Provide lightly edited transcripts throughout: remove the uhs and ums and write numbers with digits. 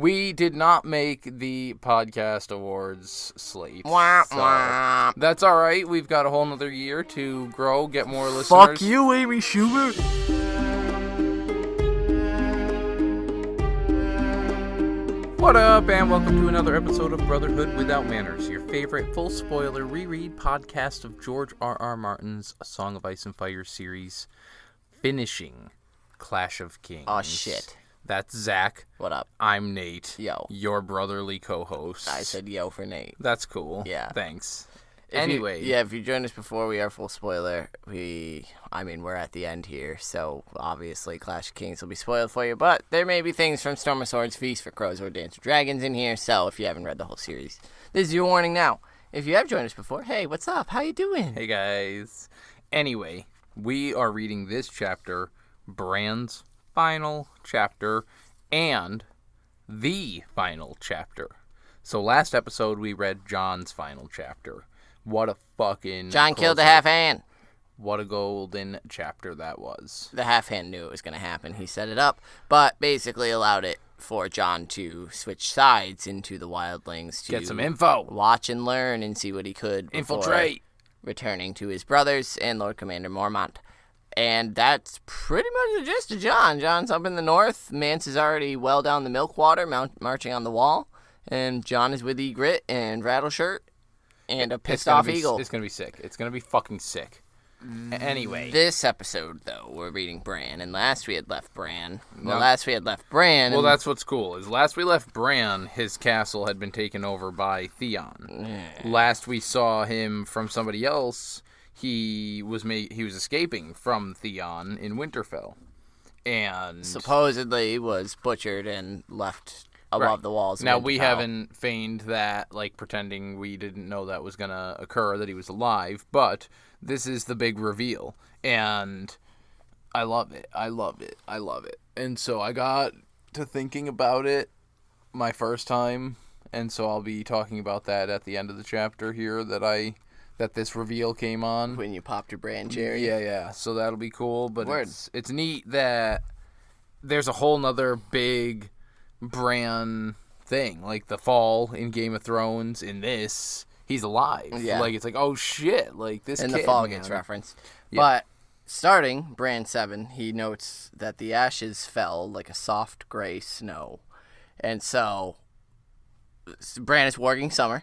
We did not make the podcast awards slate. Wah, so wah. That's all right. We've got a whole nother year to grow, get more listeners. Fuck you, Amy Schumer. What up, and welcome to another episode of Brotherhood Without Manners, your favorite full spoiler reread podcast of George R.R. Martin's A Song of Ice and Fire series, finishing Clash of Kings. Oh, shit. That's Zach. What up? I'm Nate. Yo. Your brotherly co-host. I said yo for Nate. That's cool. Yeah. Thanks. If Anyway. if you joined us before, we are full spoiler. We're at the end here, so obviously Clash of Kings will be spoiled for you, but there may be things from Storm of Swords, Feast for Crows, or Dance of Dragons in here, so if you haven't read the whole series, this is your warning now. If you have joined us before, hey, what's up? How you doing? Hey, guys. Anyway, we are reading this chapter, Bran's final chapter, and the final chapter. So last episode, we read Jon's final chapter. What a fucking... Jon killed the half-hand. What a golden chapter that was. The half-hand knew it was going to happen. He set it up, but basically allowed it for Jon to switch sides into the wildlings to get some info, watch and learn, and see what he could before infiltrate, returning to his brothers and Lord Commander Mormont. And that's pretty much the gist of Jon. Jon's up in the north. Mance is already well down the Milkwater, marching on the wall, and Jon is with Ygritte and Rattleshirt and a pissed-off eagle. It's going to be sick. It's going to be fucking sick. Anyway. This episode, though, we're reading Bran, and last we had left Bran. Well, that's what's cool, is last we left Bran, his castle had been taken over by Theon. Last we saw him from somebody else, he was escaping from Theon in Winterfell. And supposedly was butchered and left above the walls. Now, we haven't feigned that, like, pretending we didn't know that was going to occur, that he was alive, but this is the big reveal, and I love it. I love it. I love it. And so I got to thinking about it my first time, and so I'll be talking about that at the end of the chapter here, that this reveal came on. When you popped your Bran cherry. Yeah. So that'll be cool, but it's neat that there's a whole nother big Bran thing, like the fall in Game of Thrones. In this, he's alive. Yeah. Like, it's like, oh shit, like this. And kid, the fall man. gets referenced. Yeah. But starting Bran 7, he notes that the ashes fell like a soft gray snow, and so Bran is warging Summer,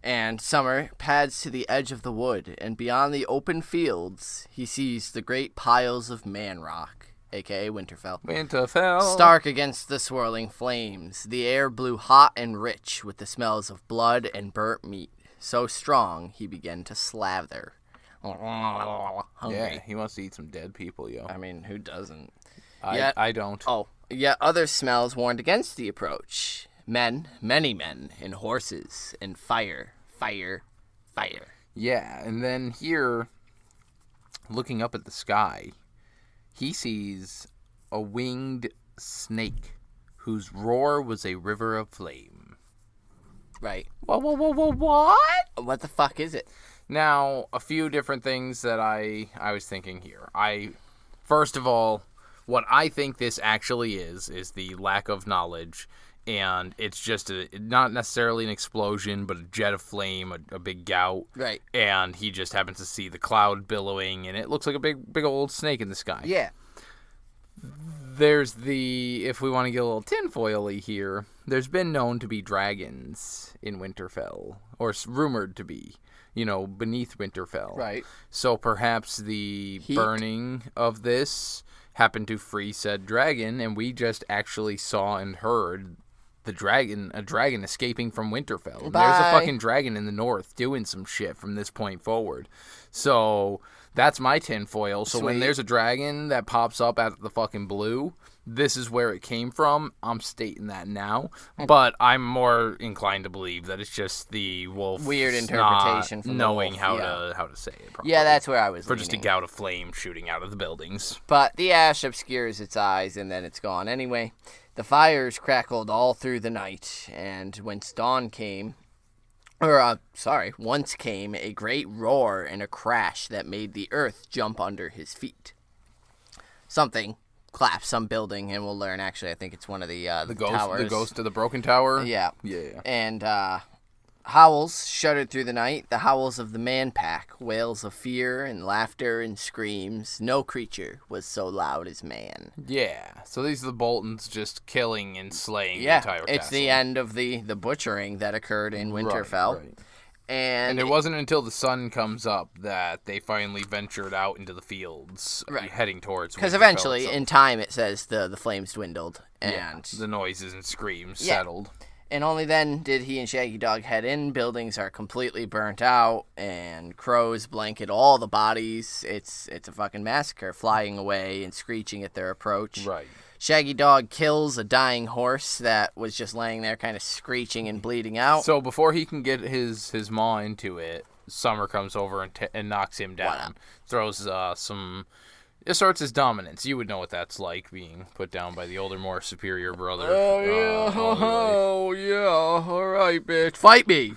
and Summer pads to the edge of the wood, and beyond the open fields, he sees the great piles of man rock, a.k.a. Winterfell. Stark against the swirling flames. The air blew hot and rich with the smells of blood and burnt meat. So strong, he began to slather. Hungry. Yeah, he wants to eat some dead people, yo. I mean, who doesn't? I don't. Yet other smells warned against the approach. Men, many men, and horses, and fire. Yeah, and then here, looking up at the sky, he sees a winged snake whose roar was a river of flame. Right. What? What the fuck is it? Now, a few different things that I was thinking here. First of all, what I think this actually is the lack of knowledge, and it's just not necessarily an explosion, but a jet of flame, a big gout. Right. And he just happens to see the cloud billowing, and it looks like a big old snake in the sky. Yeah. There's if we want to get a little tinfoily here, there's been known to be dragons in Winterfell, or rumored to be, beneath Winterfell. Right. So perhaps the burning of this happened to free said dragon, and we just actually saw and heard a dragon escaping from Winterfell. Bye. There's a fucking dragon in the north doing some shit from this point forward. So that's my tinfoil. So when there's a dragon that pops up out of the fucking blue, this is where it came from. I'm stating that now. But I'm more inclined to believe that it's just the wolf weird interpretation from knowing the wolf, how to say it properly. Yeah, that's where I was For leaning. Just a gout of flame shooting out of the buildings. But the ash obscures its eyes, and then it's gone anyway. The fires crackled all through the night, and once came a great roar and a crash that made the earth jump under his feet. Something collapse some building, and we'll learn, actually, I think it's one of the towers. The ghost of the broken tower? Yeah. Yeah. And howls shuddered through the night, the howls of the man-pack, wails of fear and laughter and screams. No creature was so loud as man. Yeah. So these are the Boltons just killing and slaying the entire castle. It's the end of the butchering that occurred in Winterfell. Right. And it wasn't until the sun comes up that they finally ventured out into the fields, heading towards Winterfell. Because eventually, in time, it says the flames dwindled. And the noises and screams settled. And only then did he and Shaggy Dog head in. Buildings are completely burnt out, and crows blanket all the bodies. It's a fucking massacre, flying away and screeching at their approach. Right. Shaggy Dog kills a dying horse that was just laying there kind of screeching and bleeding out. So before he can get his maw into it, Summer comes over and knocks him down. Wow. Throws some... asserts his dominance. You would know what that's like, being put down by the older, more superior brother. Oh, yeah, all right, bitch. Fight me.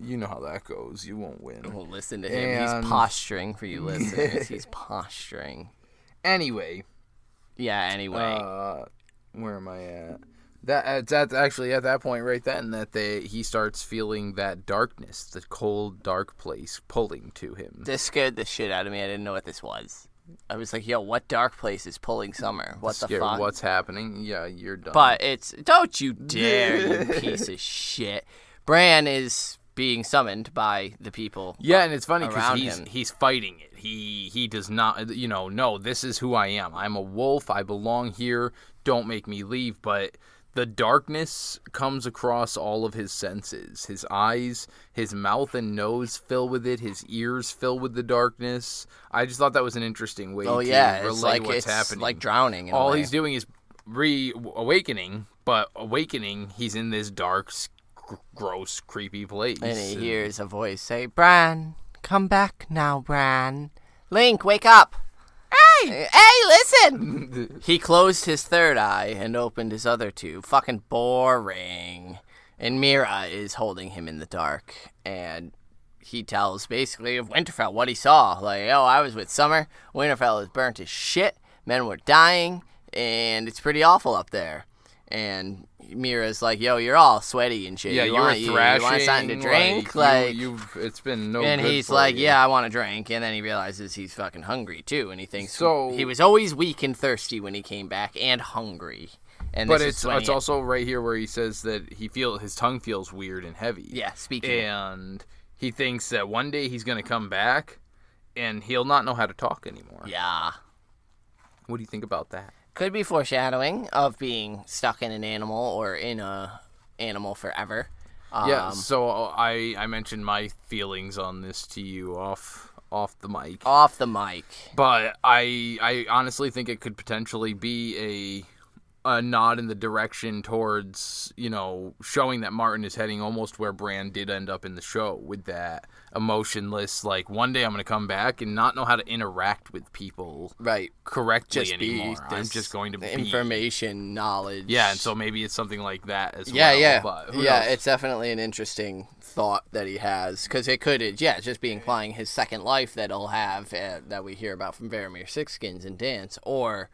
You know how that goes. You won't win. Well, listen to him. He's posturing for you listeners. He's posturing. Anyway. Yeah, anyway. Where am I at? That's actually at that point right then that he starts feeling that darkness, the cold, dark place pulling to him. This scared the shit out of me. I didn't know what this was. I was like, yo, what dark place is pulling Summer? What the fuck? What's happening? Yeah, you're done. But don't you dare, you piece of shit. Bran is being summoned by the people. Yeah, and it's funny because he's fighting it. He does not, no, this is who I am. I'm a wolf. I belong here. Don't make me leave. But the darkness comes across all of his senses. His eyes, his mouth and nose fill with it. His ears fill with the darkness. I just thought that was an interesting way to relate what's happening. It's like drowning. All he's doing is awakening, but awakening, he's in this dark, gross, creepy place. And he hears a voice say, Bran, come back now, Bran. Link, wake up. Hey, listen! He closed his third eye and opened his other two. Fucking boring. And Mira is holding him in the dark. And he tells basically of Winterfell what he saw. Like, I was with Summer. Winterfell is burnt as shit. Men were dying. And it's pretty awful up there. And Mira's like, you're all sweaty and shit. Yeah, you were thrashing. You want something to drink? It's been no good And he's for like, you. yeah, I want a drink. And then he realizes he's fucking hungry, too. And he thinks he was always weak and thirsty when he came back, and hungry. And but it's also right here where he says that his tongue feels weird and heavy. Yeah, speaking. And he thinks that one day he's going to come back, and he'll not know how to talk anymore. Yeah. What do you think about that? Could be foreshadowing of being stuck in an animal or in a animal forever. Yeah, so I mentioned my feelings on this to you off the mic. Off the mic. But I honestly think it could potentially be a nod in the direction towards, showing that Martin is heading almost where Bran did end up in the show, with that emotionless, like, one day I'm going to come back and not know how to interact with people correctly anymore. I'm just going to be information, knowledge. Yeah, and so maybe it's something like that as well. Yeah, but it's definitely an interesting thought that he has, because it could, just be implying his second life that he'll have, that we hear about from Varamir Sixskins and Dance, or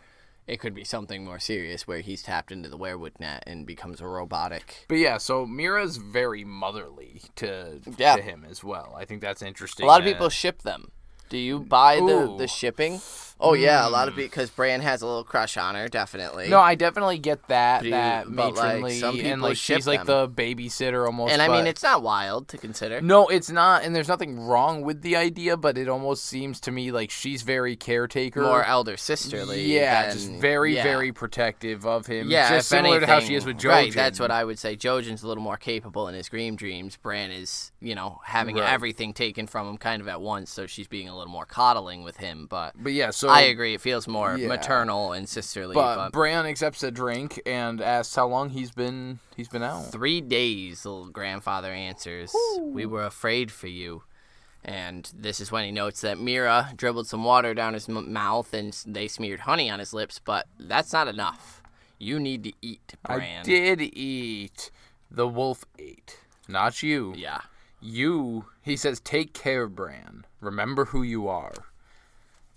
it could be something more serious where he's tapped into the werewood net and becomes a robotic. But yeah, so Mira's very motherly to him as well. I think that's interesting. A lot of people ship them. Do you buy the shipping? Oh, yeah, a lot of people, because Bran has a little crush on her, definitely. No, I definitely get that but matronly, some people and she's them. Like the babysitter almost. And I mean, it's not wild to consider. No, it's not, and there's nothing wrong with the idea, but it almost seems to me like she's very caretaker. More elder sisterly. Yeah, just very, very protective of him. Yeah, just similar to how she is with Jojen. Right, that's what I would say. Jojen's a little more capable in his dreams. Bran is, having everything taken from him kind of at once, so she's being a little more coddling with him. But yeah, so I agree. It feels more maternal and sisterly. But Bran accepts a drink and asks how long he's been out. 3 days, little grandfather answers. Woo. We were afraid for you. And this is when he notes that Mira dribbled some water down his mouth and they smeared honey on his lips, but that's not enough. You need to eat, Bran. I did eat. The wolf ate. Not you. Yeah. You, he says, take care, Bran. Remember who you are.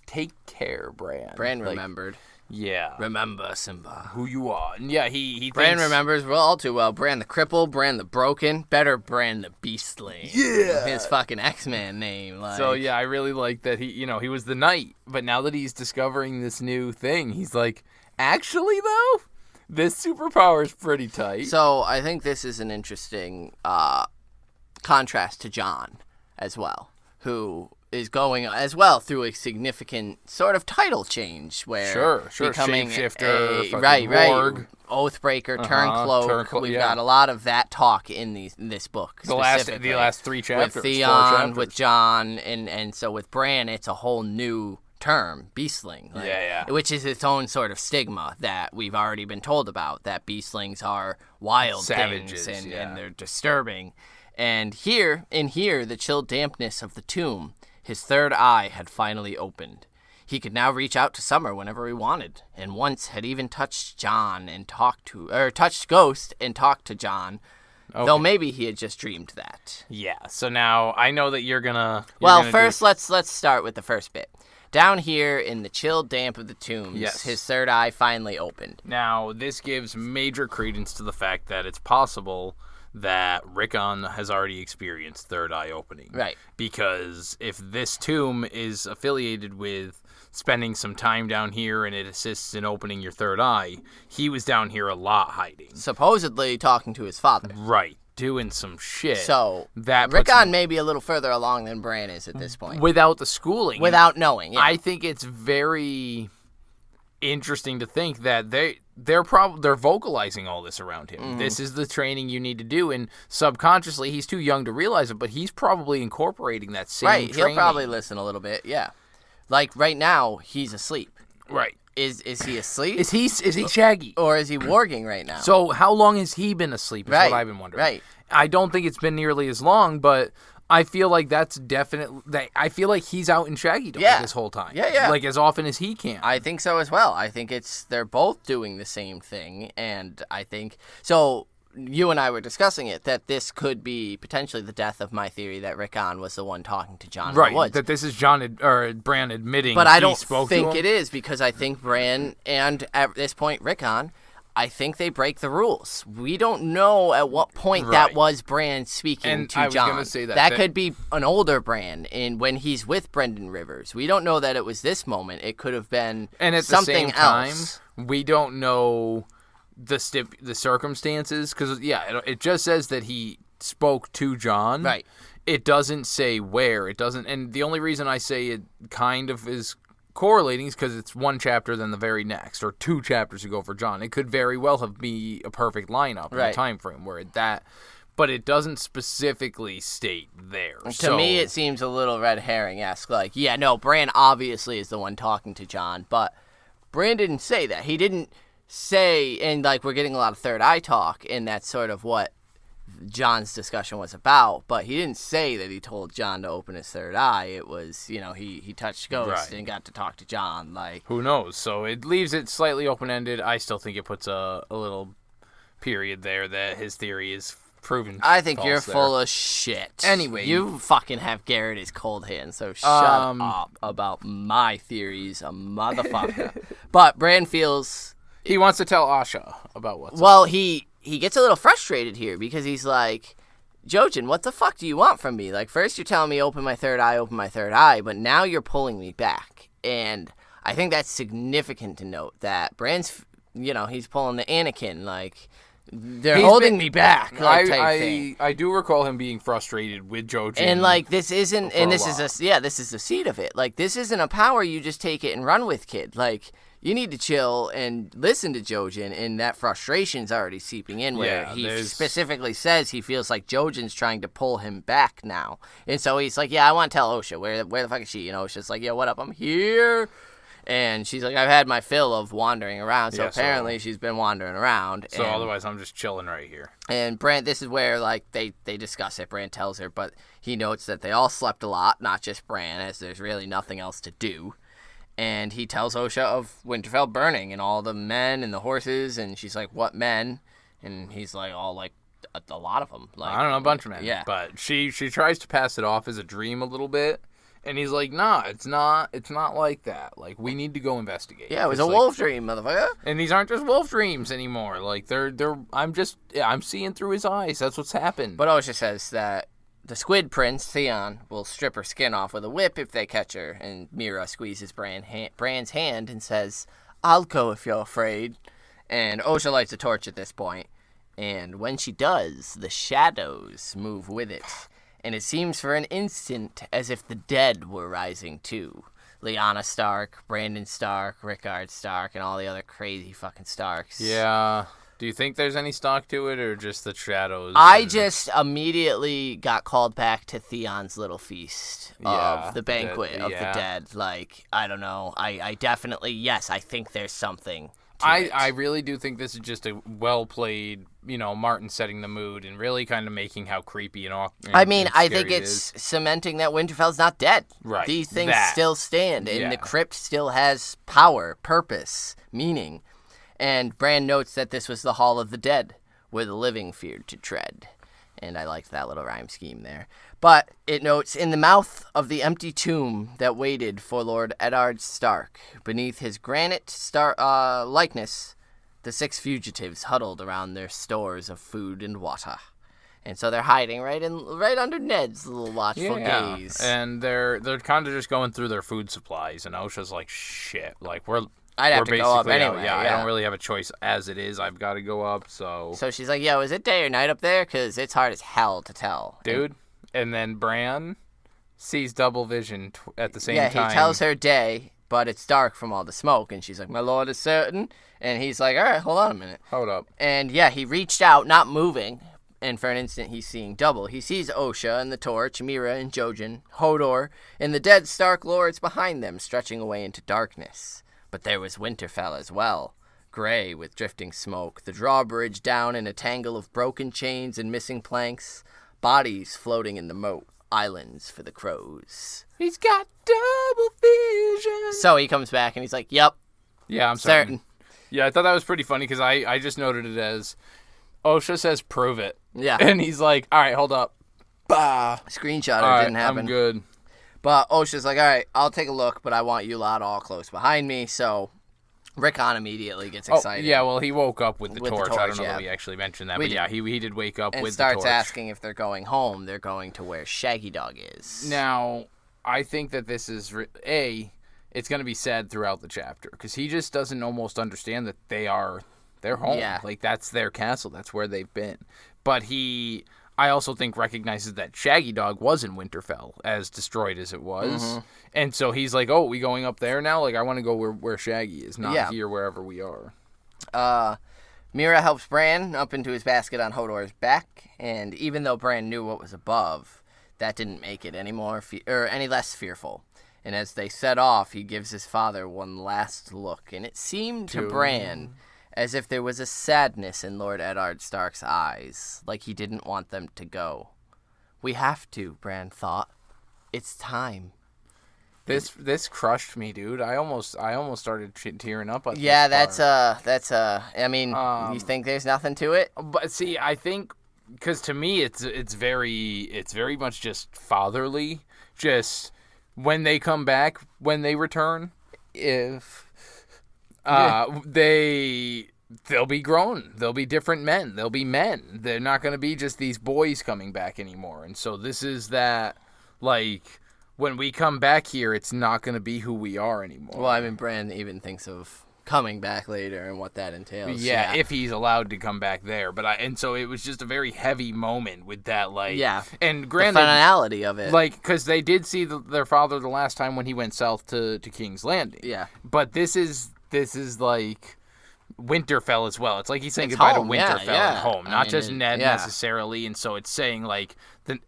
Take care, Bran. Bran remembered. Yeah. Remember, Simba. Who you are. And yeah, he Bran thinks... remembers all too well. Bran the Cripple, Bran the Broken, better Bran the Beastling. Yeah. His fucking X-Man name. Like. So, yeah, I really like that he was the knight, but now that he's discovering this new thing, he's like, actually, though, this superpower is pretty tight. So, I think this is an interesting contrast to Jon as well, who is going as well through a significant sort of title change where becoming shapeshifter, right, Oathbreaker, Turncloak. We've got a lot of that talk in this book. The last 3 chapters, with Theon, with Jon, and so with Bran, it's a whole new term, beastling. Which is its own sort of stigma that we've already been told about. That beastlings are wild savages, things and they're disturbing. And here, the chill dampness of the tomb. His third eye had finally opened. He could now reach out to Summer whenever he wanted, and once had even touched Ghost and talked to Jon, though maybe he had just dreamed that. Yeah, so now I know that you're gonna... First, let's start with the first bit. Down here in the chill damp of the tombs, his third eye finally opened. Now, this gives major credence to the fact that it's possible that Rickon has already experienced third eye opening. Right. Because if this tomb is affiliated with spending some time down here and it assists in opening your third eye, he was down here a lot hiding. Supposedly talking to his father. Right. Doing some shit. So, Rickon may be a little further along than Bran is at this point. Without the schooling. Without knowing, yeah. I think it's very interesting to think that they're vocalizing all this around him. Mm-hmm. This is the training you need to do, and subconsciously he's too young to realize it, but he's probably incorporating that same training. Right, he'll probably listen a little bit, yeah. Like right now, he's asleep. Right. Is he asleep? Is he shaggy? Or is he warging right now? So how long has he been asleep is what I've been wondering. Right. I don't think it's been nearly as long, but I feel like that's definitely... I feel like he's out in shaggy dog this whole time. Yeah. Like as often as he can. I think so as well. I think they're both doing the same thing, and I think... So you and I were discussing it, that this could be potentially the death of my theory that Rickon was the one talking to Jon in the woods. That this is Bran admitting but I don't spoke think to him. It is, because I think Bran and, at this point, Rickon... I think they break the rules. We don't know at what point that was Bran speaking to Jon. I was going to say that. That could be an older Bran when he's with Brendan Rivers. We don't know that it was this moment. It could have been something else. We don't know the circumstances, because, it just says that he spoke to Jon. Right. It doesn't say where. It doesn't, and the only reason I say it kind of is correlating is because it's one chapter then the very next, or 2 chapters ago for Jon. It could very well have be a perfect lineup in the time frame but it doesn't specifically state there. To me, it seems a little red herring-esque. Like, Bran obviously is the one talking to Jon, but Bran didn't say that. He didn't say, and we're getting a lot of third eye talk, and that's sort of what Jon's discussion was about, but he didn't say that he told Jon to open his third eye. It was, he touched Ghost and got to talk to Jon. Who knows? So it leaves it slightly open-ended. I still think it puts a little period there that his theory is proven. I think you're full of shit. Anyway, you fucking have Garrett as cold hands, so shut up about my theories, a motherfucker. But Bran feels he wants to tell Osha about what's up. He gets a little frustrated here because he's like, Jojen, what the fuck do you want from me? First you're telling me open my third eye, but now you're pulling me back. And I think that's significant to note that Bran's, he's pulling the Anakin, they're holding me back. I do recall him being frustrated with Jojen. And this isn't, and this is this is the seed of it. This isn't a power you just take it and run with, kid. You need to chill and listen to Jojen, and that frustration's already seeping in where he specifically says he feels like Jojen's trying to pull him back now. And so he's like, I want to tell Osha, where the fuck is she? And Osha's like, what up, I'm here. And she's like, I've had my fill of wandering around, so apparently she's been wandering around. So otherwise I'm just chilling right here. And Bran, this is where, they discuss it. Bran tells her, but he notes that they all slept a lot, not just Bran, as there's really nothing else to do. And he tells Osha of Winterfell burning and all the men and the horses, and she's like, what men? And he's like, a lot of them. I don't know, a bunch of men. Yeah. But she tries to pass it off as a dream a little bit, And he's like, nah, it's not like that. Like, we need to go investigate. Yeah, it was a wolf dream, motherfucker. And these aren't just wolf dreams anymore. Like, I'm seeing through his eyes. That's what's happened. But Osha says that the Squid Prince, Theon, will strip her skin off with a whip if they catch her. And Mira squeezes Bran's hand and says, I'll go if you're afraid. And Osha lights a torch at this point. And when she does, the shadows move with it. And it seems for an instant as if the dead were rising too. Lyanna Stark, Brandon Stark, Rickard Stark, and all the other crazy fucking Starks. Yeah. Do you think there's any stock to it, or just the shadows? I just immediately got called back to Theon's little feast of the banquet of the dead. Like, I don't know. I definitely, yes, I think there's something to it. I really do think this is just a well-played, Martin setting the mood and really kind of making how creepy and awkward. I mean, I think it's cementing that Winterfell's not dead. Right. These things still stand, and the crypt still has power, purpose, meaning. And Bran notes that this was the Hall of the Dead, where the living feared to tread. And I liked that little rhyme scheme there. But it notes, in the mouth of the empty tomb that waited for Lord Eddard Stark, beneath his granite likeness, the 6 fugitives huddled around their stores of food and water. And so they're hiding right under Ned's little watchful gaze. And they're kind of just going through their food supplies, and Osha's like, shit, like I'd have to go up anyway. Yeah, I don't really have a choice as it is. I've got to go up, so... So she's like, yo, is it day or night up there? Because it's hard as hell to tell. Dude, and then Bran sees double vision at the same time. Yeah, he tells her day, but it's dark from all the smoke, and she's like, my lord is certain. And he's like, all right, hold on a minute. Hold up. And yeah, he reached out, not moving, and for an instant he's seeing double. He sees Osha and the Torch, Mira and Jojen, Hodor, and the dead Stark lords behind them, stretching away into darkness. But there was Winterfell as well, gray with drifting smoke, the drawbridge down in a tangle of broken chains and missing planks, bodies floating in the moat, islands for the crows. He's got double vision. So he comes back and he's like, yep. Yeah, I'm certain. Yeah, I thought that was pretty funny because I just noted it as Osha says, prove it. Yeah. And he's like, all right, hold up. Bah. Screenshot, it didn't happen. I'm good. But Osha's like, all right, I'll take a look, but I want you lot all close behind me. So Rickon immediately gets excited. Yeah, well, he woke up with the torch. I don't know that we actually mentioned that, but yeah, he did wake up with the torch. And starts asking if they're going home. They're going to where Shaggy Dog is. Now, I think that this is, it's going to be said throughout the chapter, because he just doesn't almost understand that they're home. Yeah. Like, that's their castle. That's where they've been. But I also think recognizes that Shaggy Dog was in Winterfell, as destroyed as it was. Mm-hmm. And so he's like, oh, we going up there now? Like, I want to go where Shaggy is, not here wherever we are. Mira helps Bran up into his basket on Hodor's back, and even though Bran knew what was above, that didn't make it any less fearful. And as they set off, he gives his father one last look, and it seemed to Bran as if there was a sadness in Lord Eddard Stark's eyes, like he didn't want them to go. We have to, Bran thought. It's time. This crushed me, dude. I almost started tearing up. Yeah, that's I mean, you think there's nothing to it? But see, I think because to me it's very much just fatherly. Just when they come back, when they return, they'll be grown. They'll be different men. They'll be men. They're not going to be just these boys coming back anymore. And so this is that, like, when we come back here, it's not going to be who we are anymore. Well, I mean, Bran even thinks of coming back later and what that entails. Yeah, if he's allowed to come back there. And so it was just a very heavy moment with that, like... Yeah, and granted, the finality of it. Like, because they did see their father the last time when he went south to King's Landing. Yeah. But this is like... Winterfell as well. It's like he's saying goodbye to Winterfell and home, not just Ned necessarily. And so it's saying, like,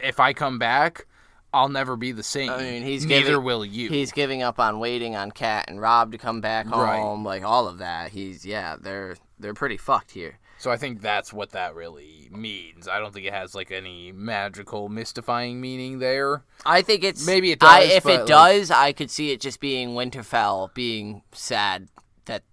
if I come back, I'll never be the same. I mean, neither will you. He's giving up on waiting on Kat and Robb to come back home, like all of that. They're pretty fucked here. So I think that's what that really means. I don't think it has like any magical, mystifying meaning there. I think it's maybe it does. If it does, I could see it just being Winterfell being sad that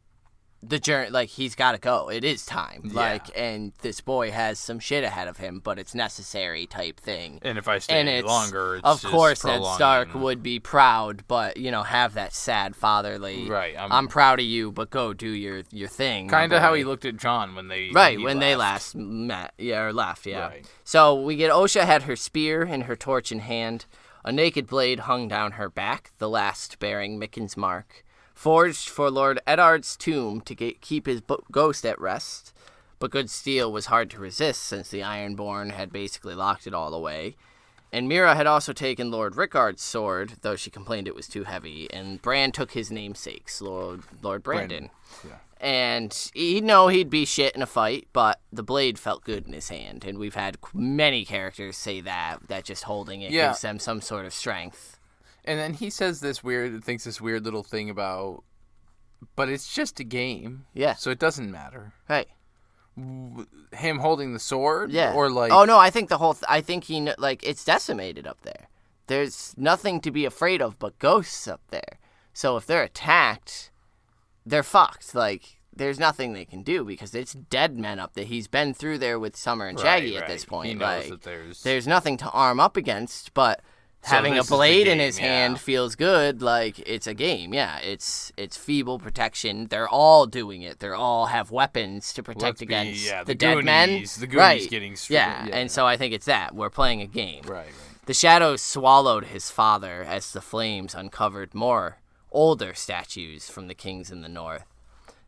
the journey, like, he's got to go. It is time. Yeah. Like, and this boy has some shit ahead of him, but it's necessary type thing. And if I stay any longer, it's of just course, Ned prolonging. Stark would be proud, but, have that sad fatherly, right. I'm proud of you, but go do your thing. Kind of how he looked at Jon when they they last met, or left, yeah. Right. So we get Osha had her spear and her torch in hand. A naked blade hung down her back, the last bearing Micken's mark. Forged for Lord Eddard's tomb to keep his ghost at rest, but good steel was hard to resist since the Ironborn had basically locked it all away. And Mira had also taken Lord Rickard's sword, though she complained it was too heavy, and Bran took his namesake's, Lord Brandon. Yeah. And he'd be shit in a fight, but the blade felt good in his hand, and we've had many characters say that just holding it gives them some sort of strength. And then he says this weird little thing about, but it's just a game. Yeah. So it doesn't matter. Right. Him holding the sword? Yeah. Or like... Oh, no, I think I think it's decimated up there. There's nothing to be afraid of but ghosts up there. So if they're attacked, they're fucked. Like, there's nothing they can do because it's dead men up there. He's been through there with Summer and Shaggy at this point. He knows that there's nothing to arm up against, but... having a blade in his hand feels good, like it's a game. Yeah, it's feeble protection. They're all doing it. They all have weapons to protect against the dead men. The Goonies getting straight. And so I think it's that. We're playing a game. Right. The shadows swallowed his father as the flames uncovered more older statues from the kings in the north.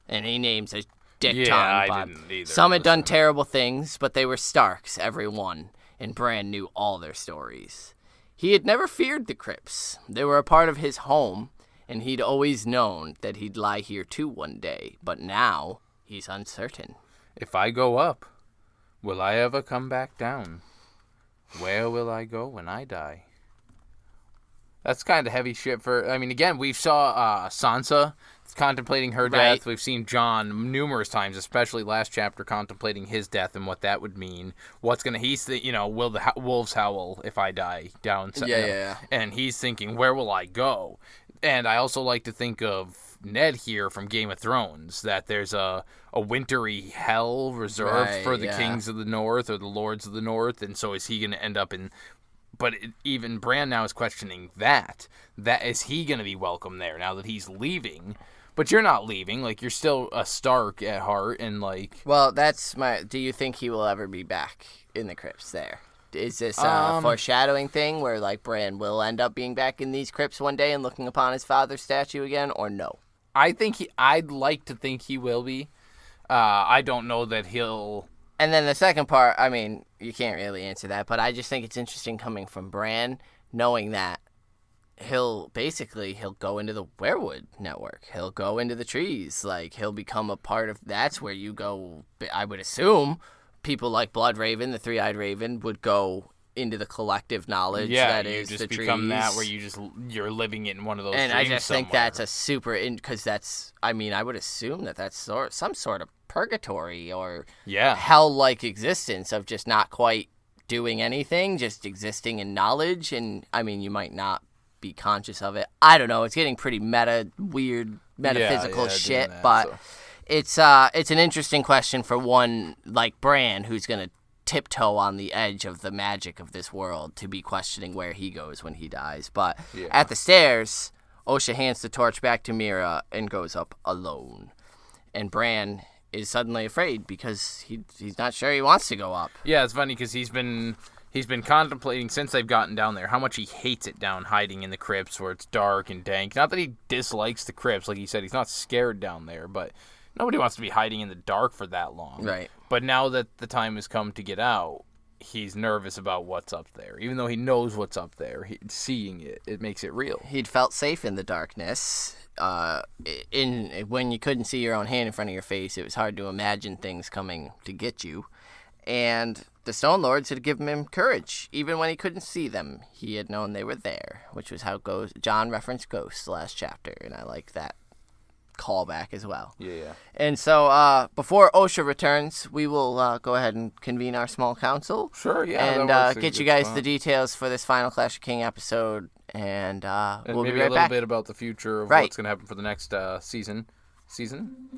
And he names a dick ton. I didn't either. Some had done terrible things, but they were Starks, every one, and Bran knew all their stories. He had never feared the crypts. They were a part of his home, and he'd always known that he'd lie here too one day, but now he's uncertain. If I go up, will I ever come back down? Where will I go when I die? That's kind of heavy shit for... I mean, again, we saw Sansa contemplating her death. We've seen Jon numerous times, especially last chapter, contemplating his death and what that would mean. What's going to... will the wolves howl if I die down? Yeah. And he's thinking, where will I go? And I also like to think of Ned here from Game of Thrones, that there's a wintry hell reserved for the kings of the north or the lords of the north, and so is he going to end up in... But even Bran now is questioning that. That is he going to be welcome there now that he's leaving? But you're not leaving. Like, you're still a Stark at heart, and like... Well, that's my... Do you think he will ever be back in the crypts there? Is this a foreshadowing thing where, like, Bran will end up being back in these crypts one day and looking upon his father's statue again, or no? I'd like to think he will be. I don't know that he'll... And then the second part, I mean, you can't really answer that, but I just think it's interesting coming from Bran, knowing that he'll go into the werewood network. He'll go into the trees. Like, he'll become a part of... That's where you go, I would assume, people like Bloodraven, the Three-Eyed Raven, would go into the collective knowledge that is the trees. Yeah, you just become that where you're living in one of those and dreams I just somewhere. think that's a super... Because that's... I mean, I would assume that's some sort of purgatory or hell-like existence of just not quite doing anything, just existing in knowledge. And, I mean, you might not be conscious of it. I don't know. It's getting pretty weird metaphysical shit, but it's an interesting question for one like Bran, who's going to tiptoe on the edge of the magic of this world, to be questioning where he goes when he dies. But at the stairs, Osha hands the torch back to Mira and goes up alone. And Bran is suddenly afraid because he's not sure he wants to go up. Yeah, it's funny because he's been contemplating since they've gotten down there how much he hates it down hiding in the crypts where it's dark and dank. Not that he dislikes the crypts, like he said, he's not scared down there, but nobody wants to be hiding in the dark for that long. Right. But now that the time has come to get out, he's nervous about what's up there. Even though he knows what's up there, seeing it makes it real. He'd felt safe in the darkness. When you couldn't see your own hand in front of your face, it was hard to imagine things coming to get you. And the Stone Lords had given him courage. Even when he couldn't see them, he had known they were there, which was how Jon referenced ghosts last chapter, and I like that callback as well. Yeah. And so before Osha returns, we will go ahead and convene our small council. Sure, yeah. And get you guys the details for this final Clash of King episode. And we'll be right back. Maybe a little bit about the future of what's going to happen for the next season. Season.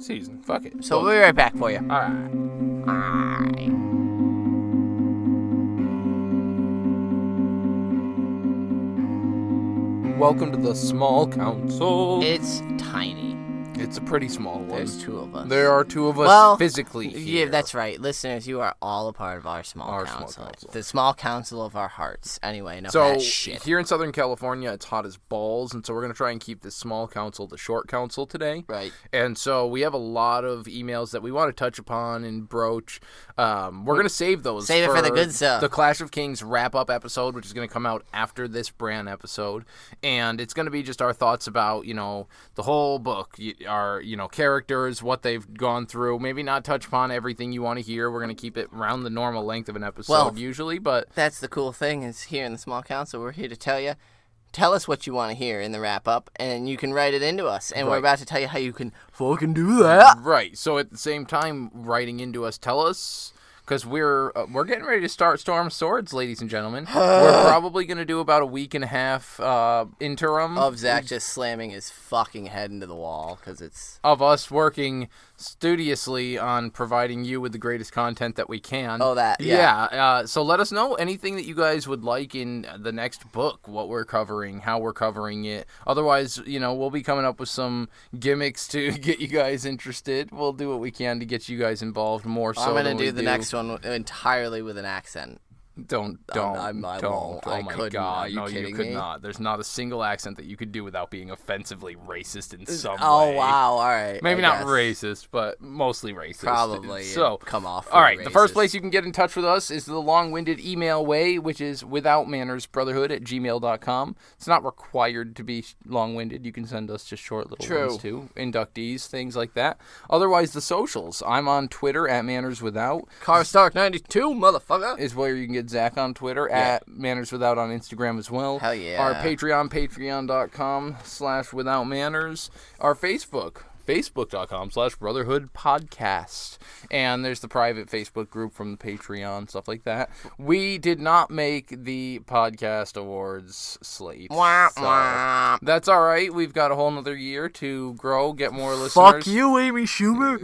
Fuck it. So we'll be right back for you. All right. Welcome to the small council. It's tiny. It's a pretty small one. There's two of us. There are two of us physically here. Yeah, that's right. Listeners, you are all a part of our small council. The small council of our hearts. Anyway, enough of that shit. Here in Southern California, it's hot as balls, and so we're going to try and keep this small council the short council today. Right. And so we have a lot of emails that we want to touch upon and broach. We're going to save those. Save it for the good stuff. The Clash of Kings wrap-up episode, which is going to come out after this Bran episode. And it's going to be just our thoughts about, the whole book, our, characters, what they've gone through. Maybe not touch upon everything you want to hear. We're going to keep it around the normal length of an episode usually, but... That's the cool thing is here in the small council, we're here to tell us what you want to hear in the wrap-up, and you can write it into us. And we're about to tell you how you can fucking do that. Right. So at the same time, writing into us, tell us... Because we're getting ready to start Storm Swords, ladies and gentlemen. We're probably going to do about a week and a half interim. Of Zach just slamming his fucking head into the wall, because it's... Of us working studiously on providing you with the greatest content that we can. Oh, that, yeah. Yeah, so let us know anything that you guys would like in the next book, what we're covering, how we're covering it. Otherwise, we'll be coming up with some gimmicks to get you guys interested. We'll do what we can to get you guys involved more so. I'm going to do the next one entirely with an accent. Don't. I won't. Oh my couldn't. God. Are you you could me? not. There's not a single accent that you could do without being offensively racist in some way. Oh, wow. All right. Maybe not racist, but mostly racist. Probably. So, come off. All right. Racist. The first place you can get in touch with us is the long-winded email way, which is withoutmannersbrotherhood@gmail.com. It's not required to be long-winded. You can send us just short little ones, too. Inductees, things like that. Otherwise, the socials. I'm on Twitter @MannersWithout. Carstark92, motherfucker. Is where you can get Zach on Twitter, @MannersWithout on Instagram as well. Hell yeah. Our Patreon, patreon.com/withoutmanners. Our Facebook.com/Brotherhood Podcast. And there's the private Facebook group from the Patreon, stuff like that. We did not make the podcast awards slate. So that's all right. We've got a whole nother year to grow, get more listeners. Fuck you, Amy Schumer.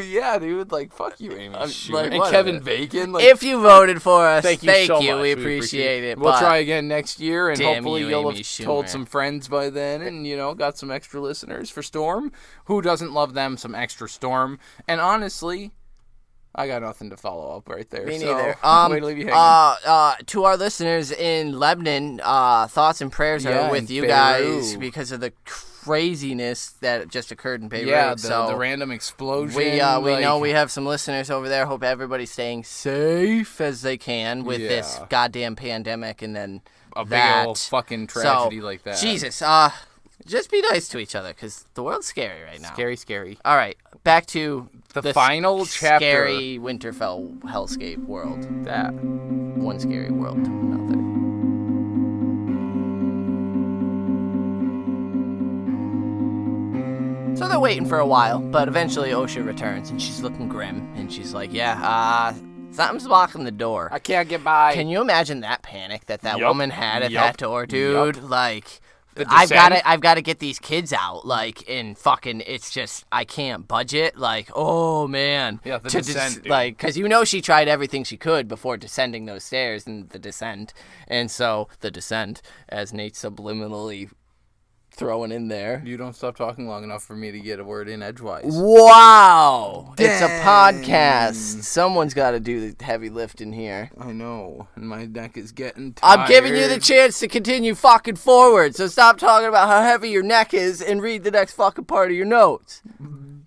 Yeah, dude. Fuck you, Amy Schumer. And whatever. Kevin Bacon. If you voted for us, thank you so much. We appreciate it. We'll try again next year, and hopefully you'll Amy have Schumer. told some friends by then and, got some extra listeners for Storm. Who doesn't love them some extra Storm? And honestly, I got nothing to follow up right there. Me neither. Way to leave you hanging. To our listeners in Lebanon, thoughts and prayers are with you guys because of the craziness that just occurred in Beirut. Yeah, the random explosion. We know we have some listeners over there. Hope everybody's staying safe as they can with this goddamn pandemic, and then a big old fucking tragedy like that. Jesus, just be nice to each other, because the world's scary right now. Scary. All right, back to the final chapter. Scary Winterfell hellscape world. That. One scary world to another. So they're waiting for a while, but eventually Osha returns, and she's looking grim, and she's like, something's blocking the door. I can't get by. Can you imagine that panic that woman had at that door, dude? Yep. I've got to get these kids out, and fucking, it's just, I can't budget, oh man. Yeah, the descent, dude. Because she tried everything she could before descending those stairs in the descent, and so, the descent, as Nate subliminally throwing in there. You don't stop talking long enough for me to get a word in edgewise. Wow! Dang. It's a podcast. Someone's got to do the heavy lifting here. I know, and my neck is getting tired. I'm giving you the chance to continue fucking forward, so stop talking about how heavy your neck is and read the next fucking part of your notes.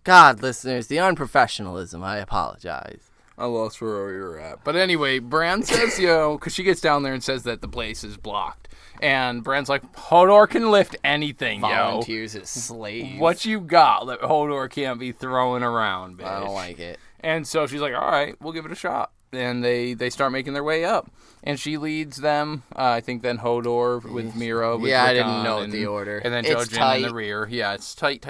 God, listeners, the unprofessionalism, I apologize. I lost where we were at. But anyway, Bran says, because she gets down there and says that the place is blocked. And Bran's like, Hodor can lift anything, Volunteers as slaves. What you got that Hodor can't be throwing around, bitch? I don't like it. And so she's like, all right, we'll give it a shot. And they start making their way up. And she leads them, I think then Hodor with Mira. With I Rickon, didn't know the order. And then Jojen in the rear. Yeah, it's tight.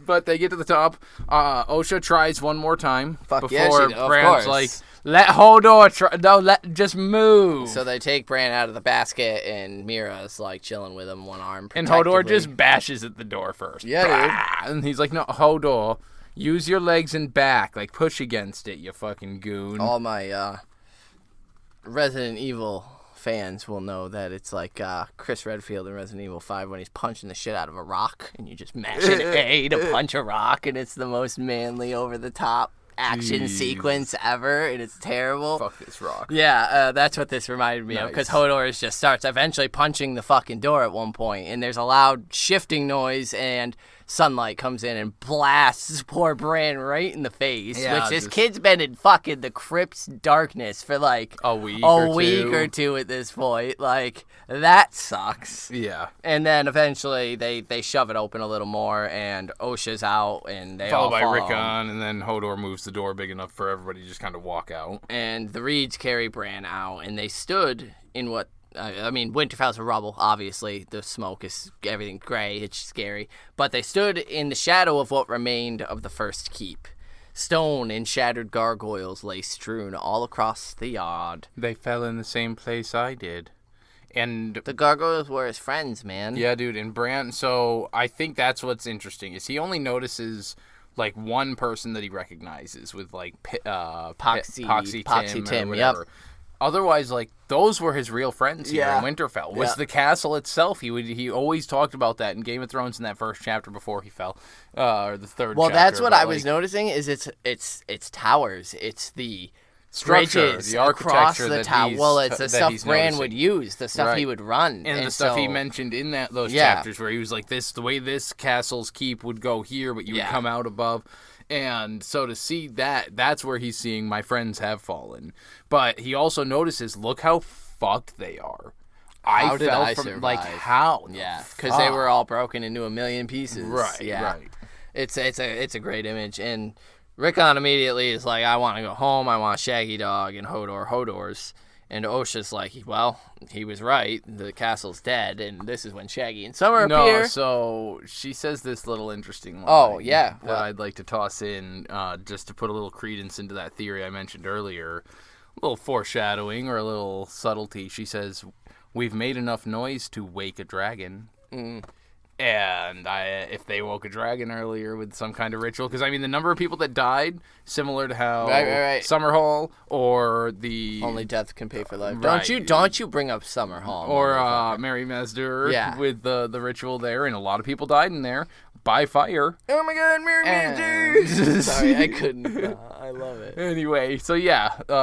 But they get to the top. Osha tries one more time before Bran's like, Let Hodor try. No, just move. So they take Bran out of the basket, and Mira's like chilling with him, one arm. And Hodor just bashes at the door first. Yeah, dude. And he's like, no, Hodor, use your legs and back. Like, push against it, you fucking goon. All my Resident Evil fans will know that it's like Chris Redfield in Resident Evil 5 when he's punching the shit out of a rock, and you just mash an A to punch a rock, and it's the most manly, over-the-top action sequence ever, and it's terrible. Fuck this rock. Yeah, that's what this reminded me of, because Hodor just starts eventually punching the fucking door at one point, and there's a loud shifting noise, and sunlight comes in and blasts poor Bran right in the face, which this kid's been in fucking the crypt's darkness for like a week or two at this point. Like, that sucks. Yeah. And then eventually they shove it open a little more, and Osha's out, and they followed all by follow. Rickon, and then Hodor moves the door big enough for everybody to just kind of walk out. And the Reeds carry Bran out, and they stood in what I mean, Winterfell's a rubble, obviously. The smoke is everything gray. It's scary. But they stood in the shadow of what remained of the first keep. Stone and shattered gargoyles lay strewn all across the yard. They fell in the same place I did. And the gargoyles were his friends, man. Yeah, dude. And Bran, so I think that's what's interesting, is he only notices like one person that he recognizes with like Poxy Tim, whatever. Yep. Otherwise, like, those were his real friends here in Winterfell. Was the castle itself. He always talked about that in Game of Thrones in that first chapter before he fell, or the third chapter. Well, that's what I was noticing, is it's towers. It's the structure, bridges the architecture across the tower. Well, it's the stuff Bran would use, the stuff he would run. And the stuff he mentioned in those chapters where he was like, the way this castle's keep would go here, but you would come out above. And so to see that's where he's seeing my friends have fallen. But he also notices, look how fucked they are. How did I survive? Like, how? Yeah, because they were all broken into a million pieces. Right, yeah. right. It's a great image. And Rickon immediately is like, I want to go home. I want a Shaggy Dog. And Hodor's. And Osha's like, well, he was right. The castle's dead, and this is when Shaggy and Summer appear. No, so she says this little interesting line. That I'd like to toss in just to put a little credence into that theory I mentioned earlier. A little foreshadowing or a little subtlety. She says, we've made enough noise to wake a dragon. And if they woke a dragon earlier with some kind of ritual, because I mean the number of people that died, similar to how Summerhall or the only death can pay for life. Right. Don't you bring up Summerhall or Mary Maester with the ritual there, and a lot of people died in there by fire. Oh my God, Mary Maester! Sorry, I couldn't. I love it. Anyway, so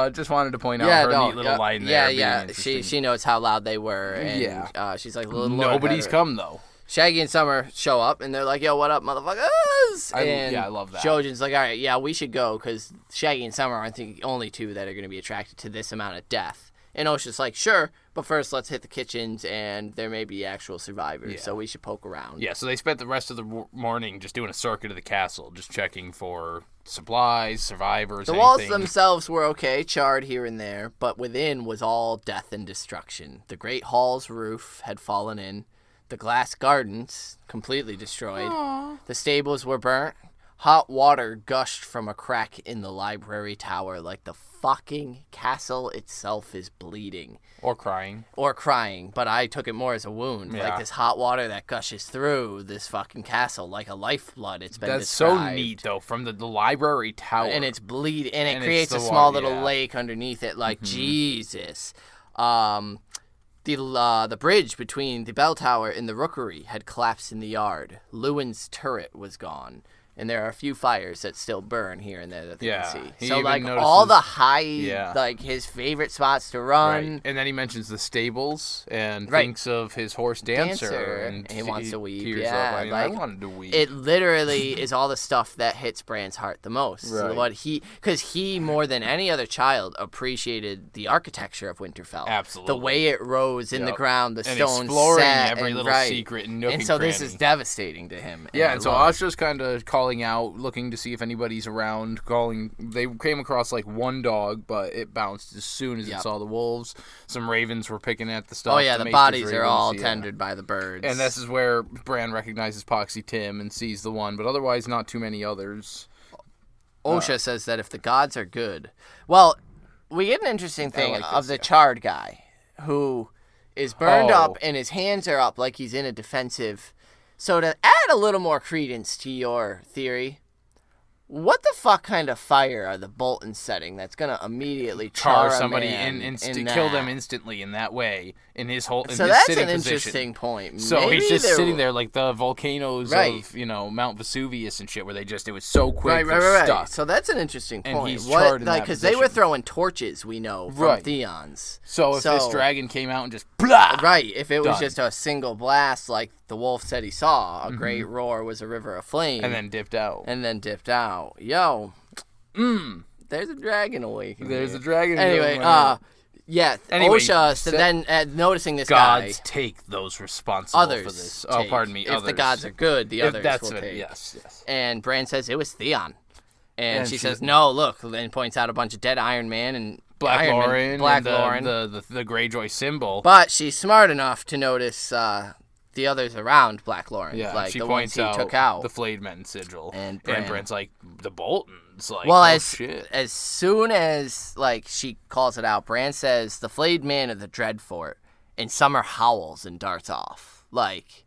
just wanted to point out her neat little line there. Yeah. She knows how loud they were, and she's like, nobody's come though. Shaggy and Summer show up, and they're like, yo, what up, motherfuckers? I love that. Jojen's like, all right, we should go, because Shaggy and Summer aren't the only two that are going to be attracted to this amount of death. And Osha's like, sure, but first let's hit the kitchens, and there may be actual survivors, so we should poke around. Yeah, so they spent the rest of the morning just doing a circuit of the castle, just checking for supplies, survivors, anything. Walls themselves were okay, charred here and there, but within was all death and destruction. The great hall's roof had fallen in. The glass gardens, completely destroyed. Aww. The stables were burnt. Hot water gushed from a crack in the library tower like the fucking castle itself is bleeding. Or crying. But I took it more as a wound. Yeah. Like this hot water that gushes through this fucking castle like a lifeblood. It's been described. So neat, though, from the library tower. And it's bleeding. And it creates a small little lake underneath it. Like, Jesus. The bridge between the bell tower and the rookery had collapsed in the yard. Luwin's turret was gone. And there are a few fires that still burn here and there that they can see. So, like, all the high, like, his favorite spots to run. Right. And then he mentions the stables and thinks of his horse Dancer. And he wants to weep. I wanted to weep. It literally is all the stuff that hits Bran's heart the most. Right. Because he, more than any other child, appreciated the architecture of Winterfell. Absolutely. The way it rose in the ground, the and stone exploring set. Every little secret and nook and so cranny. this is devastating to him. Yeah, and so Osha's kind of calling out, looking to see if anybody's around. They came across like one dog, but it bounced as soon as it saw the wolves. Some ravens were picking at the stuff. Oh yeah, the bodies are all tended by the birds. And this is where Bran recognizes Poxy Tim and sees the one, but otherwise not too many others. Osha says that if the gods are good, well, we get an interesting thing like of this, the yeah. charred guy who is burned Oh. up and his hands are up like he's in a defensive. So to add a little more credence to your theory, what the fuck kind of fire are the Boltons setting that's gonna immediately char somebody and kill them instantly in that way in his whole in So his that's sitting an position. interesting point. So Maybe he's just there- sitting there like the volcanoes Right. of Mount Vesuvius and shit, where it was so quick, Right. they're stuck. So that's an interesting And point. he's charred in that because they were position. throwing torches, we know from Right. Theon's. So if this dragon came out and just blah, Right, if it was Done. just a single blast like the wolf said he saw, a great roar was a river of flame. and then dipped out. Yo, there's a dragon awakening. There's a dragon. Anyway, Anyway, Osha, so set- then noticing this gods guy, take those responsible others for this. take. Oh, pardon me. If others. the gods are good, the If others that's will what, take. yes. And Bran says it was Theon. And she she- says, no, look, and points out a bunch of dead Iron Man and Black Iron Man, Lauren, Black and the, Lauren. the Greyjoy symbol. But she's smart enough to notice the others around Black Lauren, Yeah, like she the ones points he out took out. the Flayed Men sigil, And and Bran. Bran's like the Boltons, like Well, oh, shit. as soon as she calls it out, Bran says the flayed man of the Dreadfort, and Summer howls and darts off. Like,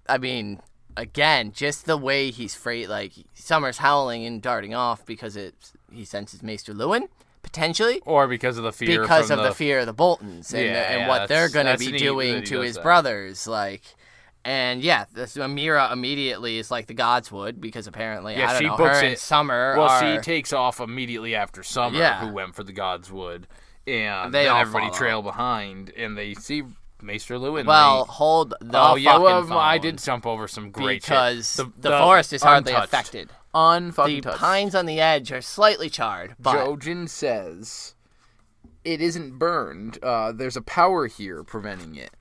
I mean, again, just the way he's Summer's howling and darting off because he senses Maester Luwin potentially. Or because of the fear Because from of the fear of the Boltons and what they're going to that's be neat doing that he to does his that. brothers, and Amira immediately is like the gods would, because apparently Yeah, I don't she know, books her it. and Summer Well, are, she takes off immediately after Summer, Yeah. who went for the Godswood, and They then all everybody follow. trail behind, and they see Maester Luwin. well, hold the fucking phone, I did jump over some great because shit. the forest is hardly untouched. affected. The Unfucking touched. pines on the edge are slightly charred, but Jojen says it isn't burned. There's a power here preventing it.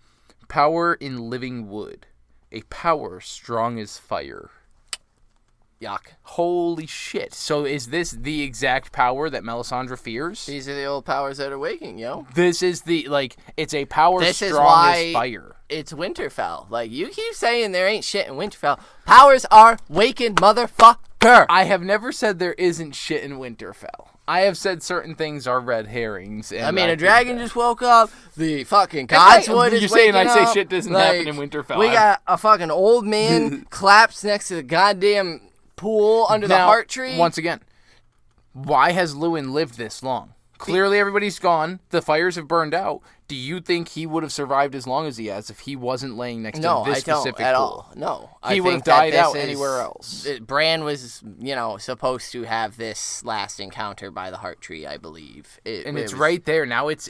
Power in living wood. A power strong as fire. yuck. Holy shit. So is this the exact power that Melisandre fears? These are the old powers that are waking, yo. This is it's a power This is strong why as fire. it's Winterfell. Like, you keep saying there ain't shit in Winterfell. Powers are waking, motherfucker. I have never said there isn't shit in Winterfell. I have said certain things are red herrings. And I mean, a think dragon that- just woke up. The fucking Godswood is You're saying waking I up. say shit doesn't Like, happen in Winterfell. We got a fucking old man collapsed next to the goddamn pool under the Now, heart tree. Once again, why has Luwin lived this long? Clearly everybody's gone. The fires have burned out. Do you think he would have survived as long as he has if he wasn't laying next No, to this I don't specific at pool? all. No, He I would think have died that this out is- anywhere else. Bran was, supposed to have this last encounter by the heart tree, I believe. And it it's was- right there now. It's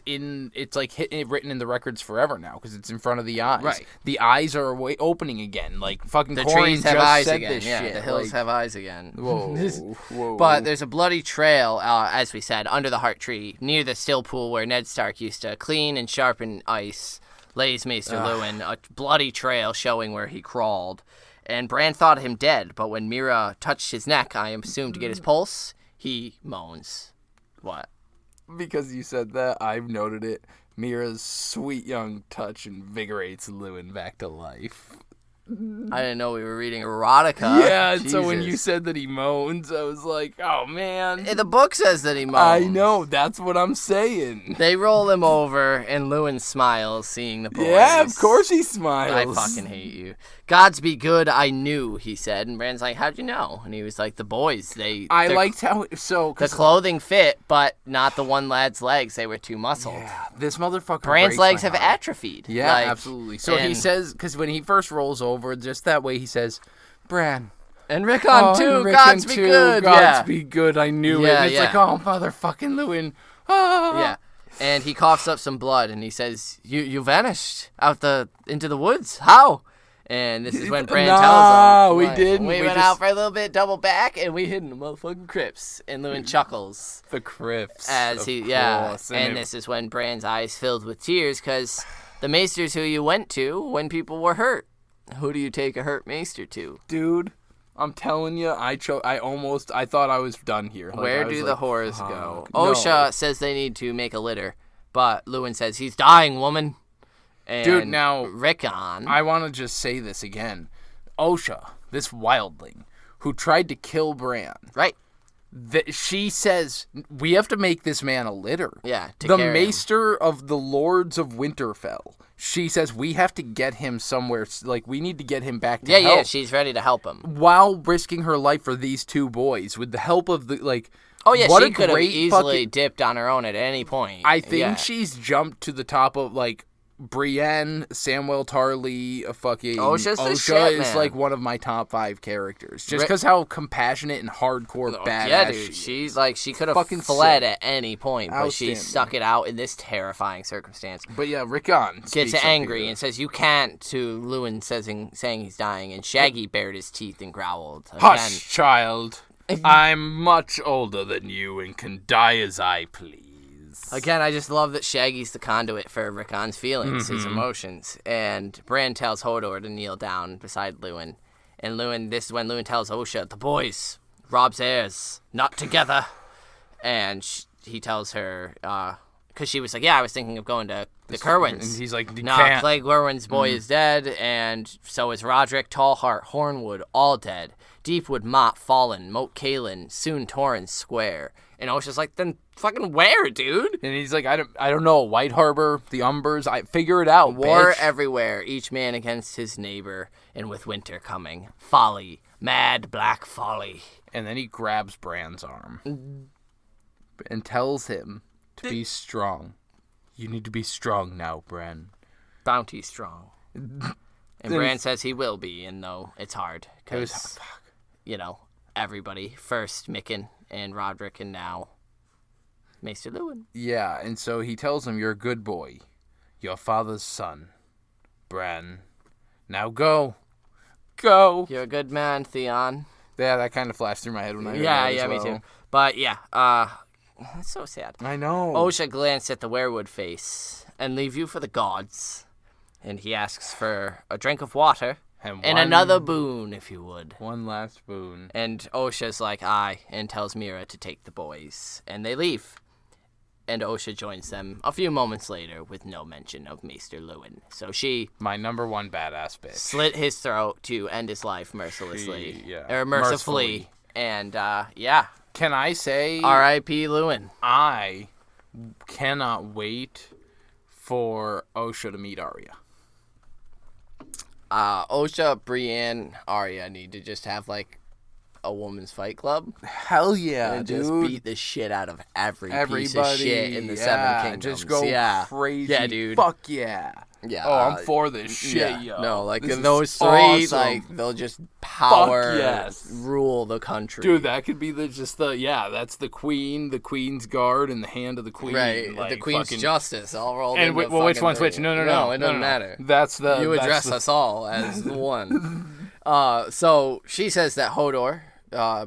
like written in the records forever now because it's in front of the eyes. Right. The eyes are opening again. Like fucking The Corian trees have just eyes said again. this Yeah, shit. the hills like, have eyes again. Whoa. But there's a bloody trail, as we said, under the heart tree near the still pool where Ned Stark used to clean and sharpen ice. Lays Maester Luwin, a bloody trail showing where he crawled. And Bran thought him dead, but when Mira touched his neck, I assume to get his pulse, he moans. What? Because you said that, I've noted it. Mira's sweet young touch invigorates Luwin back to life. I didn't know we were reading erotica. Yeah, so when you Jesus. said that he moans, I was like, oh man. The book says that he moans. I know, that's what I'm saying. They roll him over, and Luwin smiles, seeing the boys. Yeah, of course he I smiles. fucking hate you. Gods be good, I knew, he said. And Bran's like, how'd you know? And he was like, the boys, I liked how, the 'cause clothing fit, but not the one lad's legs. They were too muscled. yeah, this motherfucker Bran's breaks legs my have heart. atrophied. Yeah, Like, absolutely. So he and- says, because when he first rolls over, just that way he says, Bran. And Rickon, too. and Rickon Gods be too, good. Gods Yeah. be good. I knew it. Yeah, And it's like, yeah. oh, motherfucking Luwin. Ah. Yeah. And he coughs up some blood, and he says, you vanished into the woods. How? And this is when Bran tells him. we like, didn't. We We went just- out for a little bit, double back, and we hid in the motherfucking crypts. And Luwin chuckles. The crypts. As of he, course. and this is when Bran's eyes filled with tears, because the maesters who you went to when people were hurt. Who do you take a hurt maester to? Dude, I'm telling you, I thought I was done here. Like, Where I was do like, the whores go? fuck, no. Osha says they need to make a litter, but Luwin says he's dying, woman. And Dude, now, Rickon. I want to just say this again. Osha, this wildling, who tried to kill Bran, Right. She says, we have to make this man a litter. Yeah, to the carry him. Maester of the Lords of Winterfell. She says, we have to get him somewhere, like, we need to get him back to help. Yeah, she's ready to help him. While risking her life for these two boys, with the help of the, like... Oh, yeah, what she a could have great easily dipped on her own at any point. I think she's jumped to the top of, like... Brienne, Samwell Tarly, Osha's the Osha shit, is man. like one of my top 5 characters. Just because how compassionate and hardcore badass dude. she is. She could have Fucking fled sick. at any point, but she stuck it out in this terrifying circumstance. But yeah, Rickon Gets angry and says, "You can't," to Luwin saying he's dying, and Shaggy bared his teeth and growled. Hush, child. I'm much older than you and can die as I please. Again, I just love that Shaggy's the conduit for Rickon's feelings, his emotions. And Bran tells Hodor to kneel down beside Luwin. And this is when Luwin tells Osha, the boys, Rob's heirs, not together. And he tells her, because she was like, yeah, I was thinking of going to the Kerwins. And he's like, you nah, can't. Plague Werwin's boy is dead, and so is Roderick, Tallheart, Hornwood, all dead. Deepwood, Mott, Fallen, Moat Caelan, soon Torrens Square. And Osha's like, then fucking where, dude? And he's like, I don't know, White Harbor, the Umbers, figure it out, War bitch. everywhere, each man against his neighbor, and with winter coming. Folly, mad black folly. And then he grabs Bran's arm and tells him to be strong. You need to be strong now, Bran. Bounty strong. And Bran says he will be, and though it's hard. Because, everybody. First Mickon and Roderick, and now Maester Luwin. Yeah, and so he tells him, you're a good boy. Your father's son. Bran. Now go. Go. You're a good man, Theon. Yeah, that kind of flashed through my head when I heard that as me well. too. But, that's so sad. I know. Osha glanced at the werewood face, and leave you for the gods. And he asks for a drink of water, and another boon, if you would. One last boon. And Osha's like, aye, and tells Mira to take the boys. And they leave. And Osha joins them a few moments later with no mention of Maester Luwin. So she... my number one badass bitch. Slit his throat to end his life mercilessly. Or mercifully. Mercifully. And, Can I say... R.I.P. Luwin. I cannot wait for Osha to meet Arya. Osha, Brienne, Arya need to just have, like, a woman's fight club. Hell yeah, and dude. just beat the shit out of everybody, piece of shit in the Seven Kingdoms. Just go crazy. Yeah, dude. Fuck yeah. Yeah. Oh, I'm for this shit, yo. yo. No, like, this those three, awesome. like, they'll just power yes. rule the country. Dude, that could be that's the queen, the queen's guard, and the hand of the queen. Right, like, the queen's fucking... justice all rolled and into which one's three. which? No, it doesn't matter. That's the... You address us all as the one. So she says that Hodor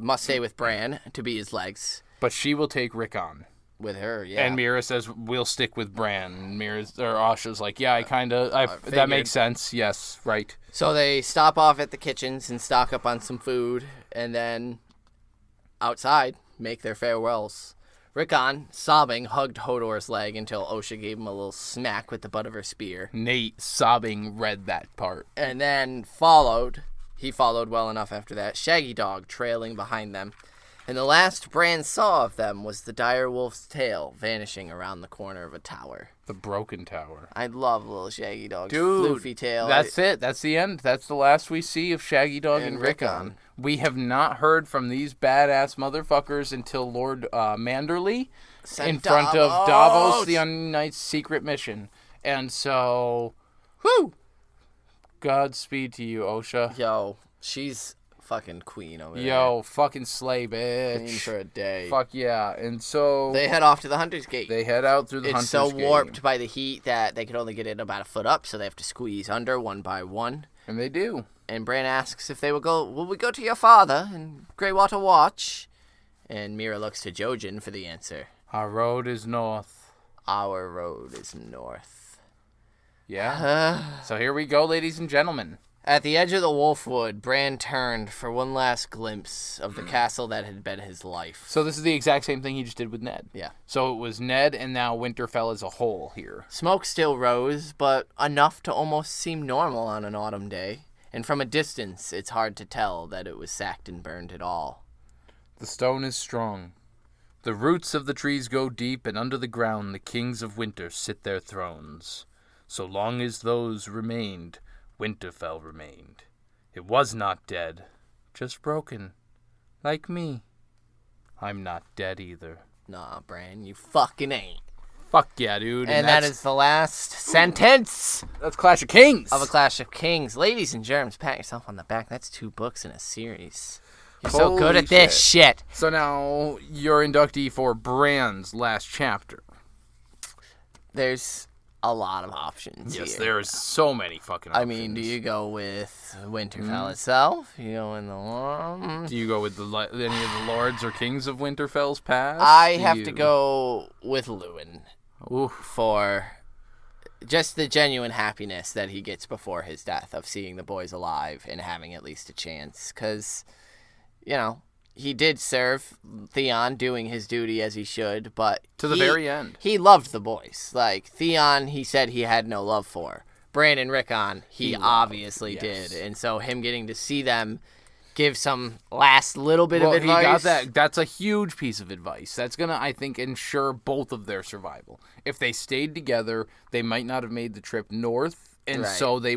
must stay with Bran to be his legs. But she will take Rickon. With her, yeah. And Mira says, we'll stick with Bran. And Osha's like, yeah, that makes sense. Yes, right. So they stop off at the kitchens and stock up on some food, and then outside make their farewells. Rickon, sobbing, hugged Hodor's leg until Osha gave him a little smack with the butt of her spear. Nate, sobbing, read that part. And then he followed well enough after that, Shaggy Dog trailing behind them. And the last Bran saw of them was the direwolf's tail vanishing around the corner of a tower. The broken tower. I love little Shaggy Dog's Dude, floofy tail. That's it. That's the end. That's the last we see of Shaggy Dog and Rickon. Rickon. We have not heard from these badass motherfuckers until Lord Manderly in front of Davos, the Unknight's secret mission. And so... Whew! Godspeed to you, Osha. Yo, she's... fucking queen over there. Yo, fucking slay, bitch. Queen for a day. Fuck yeah. And so... they head off to the Hunter's Gate. They head out through the Hunter's Gate. It's so warped by the heat that they can only get in about a foot up, so they have to squeeze under one by one. And they do. And Bran asks if will we go to your father and Greywater Watch? And Mira looks to Jojen for the answer. Our road is north. Our road is north. Yeah. So here we go, ladies and gentlemen. At the edge of the Wolfwood, Bran turned for one last glimpse of the castle that had been his life. So this is the exact same thing he just did with Ned. Yeah. So it was Ned and now Winterfell as a whole here. Smoke still rose, but enough to almost seem normal on an autumn day. And from a distance, it's hard to tell that it was sacked and burned at all. The stone is strong. The roots of the trees go deep, and under the ground the kings of winter sit their thrones. So long as those remained, Winterfell remained. It was not dead, just broken, like me. I'm not dead either. Nah, Bran, you fucking ain't. Fuck yeah, dude. And that is the last sentence That's Clash of Kings. of A Clash of Kings. Ladies and germs, pat yourself on the back. That's 2 books in a series. You're so good at this shit. So now you're inductee for Bran's last chapter. There's a lot of options Yes, here. there's so many fucking options. I mean, do you go with Winterfell itself? You go in the... Do you go with any of the lords or kings of Winterfell's past? I have to go with Luwin Oof. for just the genuine happiness that he gets before his death of seeing the boys alive and having at least a chance. Because, you know, he did serve Theon doing his duty as he should, but To the very end. he loved the boys. Like, Theon, he said he had no love for. Bran and Rickon, he obviously yes. did. And so him getting to see them give some last little bit Well, of advice. he got that. That's a huge piece of advice. That's gonna, I think, ensure both of their survival. If they stayed together, they might not have made the trip north, and Right. so they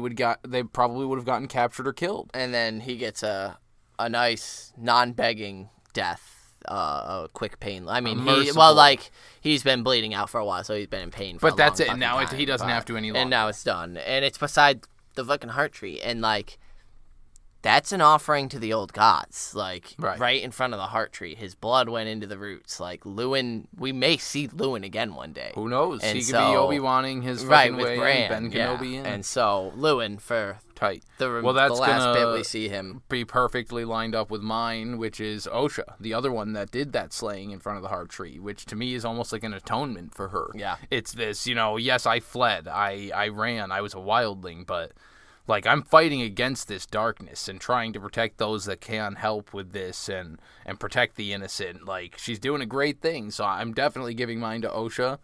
probably would have gotten captured or killed. And then he gets a nice non-begging death, a quick pain. I mean, he's been bleeding out for a while, so he's been in pain for But a that's long it. fucking Now time, he doesn't have to any longer. And now it's done. And it's beside the fucking heart tree. And, like, that's an offering to the old gods. Like, right in front of the heart tree. His blood went into the roots. Like, Luwin, we may see Luwin again one day. Who knows? And He could so- be Obi-Wanning his fucking Right, with way Bran. in, Ben Kenobi in. And so, Luwin, for Tight. the That's last gonna bit we see him. be perfectly lined up with mine, which is Osha, the other one that did that slaying in front of the heart tree, which to me is almost like an atonement for her. Yeah. It's this, yes, I fled, I ran, I was a wildling, but like I'm fighting against this darkness and trying to protect those that can help with this and protect the innocent. Like, she's doing a great thing, so I'm definitely giving mine to Osha.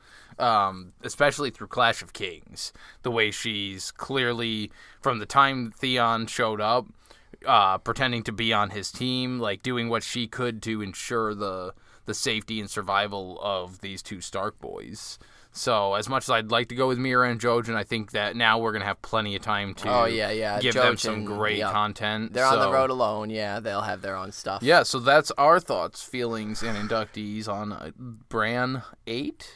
Especially through Clash of Kings, the way she's clearly, from the time Theon showed up, pretending to be on his team, like doing what she could to ensure the safety and survival of these 2 Stark boys. So as much as I'd like to go with Mira and Jojen, I think that now we're going to have plenty of time to give them some great content. They're on the road alone. Yeah, they'll have their own stuff. Yeah, so that's our thoughts, feelings, and inductees on Bran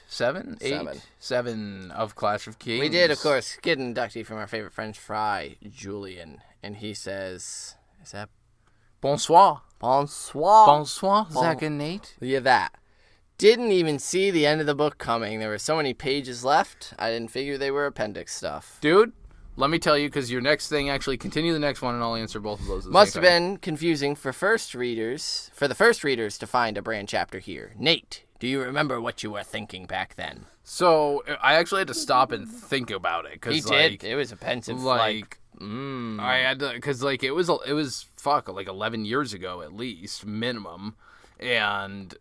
7 of Clash of Kings. We did, of course, get an inductee from our favorite French fry, Julian, and he says, is that Bonsoir. bonsoir? Bonsoir, Zach and Nate. Yeah, that. Didn't even see the end of the book coming. There were so many pages left, I didn't figure they were appendix stuff. Dude, let me tell you, because your next thing, actually continue the next one, and I'll answer both of those at the Must same have time. been confusing for the first readers to find a Bran chapter here. Nate, do you remember what you were thinking back then? So, I actually had to stop and think about it. Cause, He did. It was a pensive, I had to, because, like, it was, like 11 years ago at least, minimum. And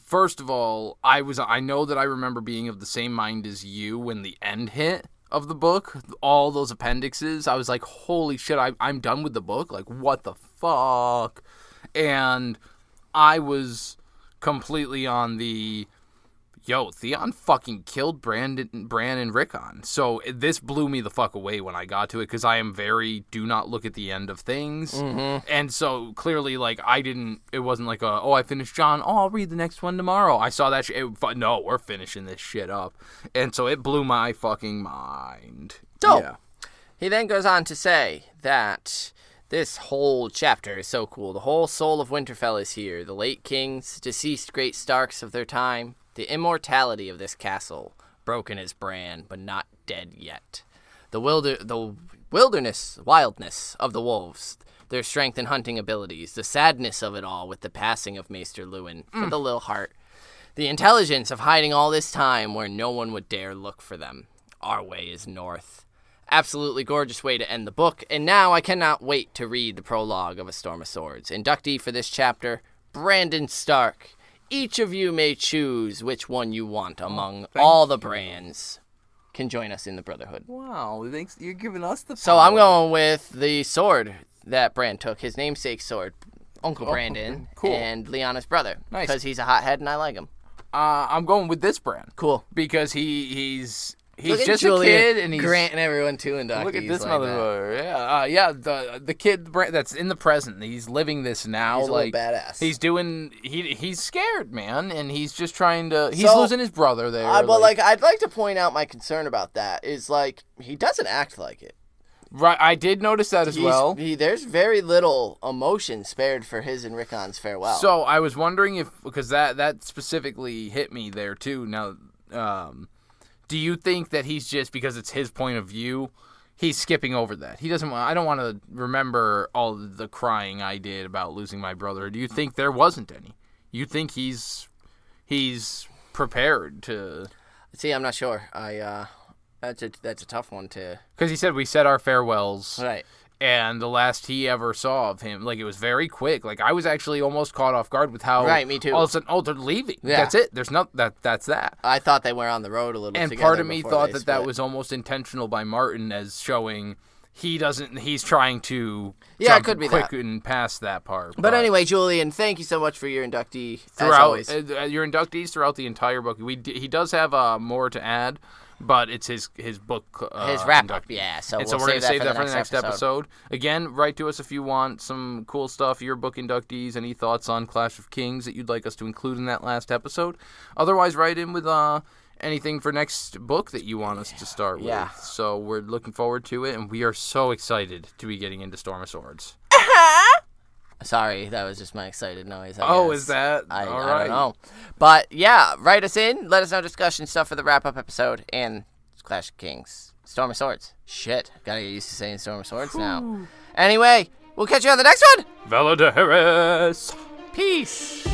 first of all, I know that I remember being of the same mind as you when the end hit of the book, all those appendixes. I was like, holy shit, I'm done with the book. Like, what the fuck? And I was completely on the, Theon fucking killed Bran and Rickon. So this blew me the fuck away when I got to it, because I am very do not look at the end of things. Mm-hmm. And so clearly, like, it wasn't like I finished John, I'll read the next one tomorrow. I saw that shit. No, we're finishing this shit up. And so it blew my fucking mind. So, yeah. He then goes on to say that this whole chapter is so cool. The whole soul of Winterfell is here. The late kings, deceased great Starks of their time, the immortality of this castle, broken as Bran, but not dead yet. The wildness of the wolves, their strength and hunting abilities, the sadness of it all with the passing of Maester Luwin for the little heart, the intelligence of hiding all this time where no one would dare look for them. Our way is north. Absolutely gorgeous way to end the book, and now I cannot wait to read the prologue of A Storm of Swords. Inductee for this chapter, Brandon Stark. Each of you may choose which one you want among all the Brans. Can join us in the Brotherhood. Wow, thanks. You're giving us the power. So I'm going with the sword that Bran took, his namesake sword. Uncle Brandon, cool. and Lyanna's brother. Nice. Because he's a hothead and I like him. I'm going with this Bran. Cool. Because he's Look at just Julian a kid, and he's granting everyone two inductees. look at this like motherfucker. Yeah, the kid that's in the present. He's living this now. He's a like little badass. He's doing. He's scared, man, and he's just trying to. He's So, losing his brother there. But I'd like to point out my concern about that is he doesn't act like it. Right, I did notice that as well. There's very little emotion spared for his and Rickon's farewell. So I was wondering because that specifically hit me there too. Now, do you think that he's just because it's his point of view, he's skipping over that? He doesn't. I don't want to remember all the crying I did about losing my brother. Do you think there wasn't any? You think he's prepared to? See, I'm not sure. That's a tough one to. Because he said we said our farewells. Right. And the last he ever saw of him, it was very quick. I was actually almost caught off guard with how. Right, me too. All of a sudden, they're leaving. Yeah. That's it. There's that's that. I thought they were on the road a little. And together part of me before thought they that split. was almost intentional by Martin as showing he doesn't. He's trying to. Yeah, it jump could be quick that. and past that part. But anyway, Julian, thank you so much for your inductee. throughout as always. Your inductees throughout the entire book. He does have more to add. But it's his book. His wrap up, inductee. yeah. So and we'll so we're going to save that for the next episode. episode. Again, write to us if you want some cool stuff, your book inductees, any thoughts on Clash of Kings that you'd like us to include in that last episode. Otherwise, write in with anything for next book that you want us to start with. Yeah. So we're looking forward to it, and we are so excited to be getting into Storm of Swords. Sorry, that was just my excited noise. I Oh, guess. is that? I All right. don't know. But yeah, write us in. Let us know discussion stuff for the wrap up episode and Clash of Kings. Storm of Swords. Shit. Gotta get used to saying Storm of Swords now. Anyway, we'll catch you on the next one. Valadares. Peace.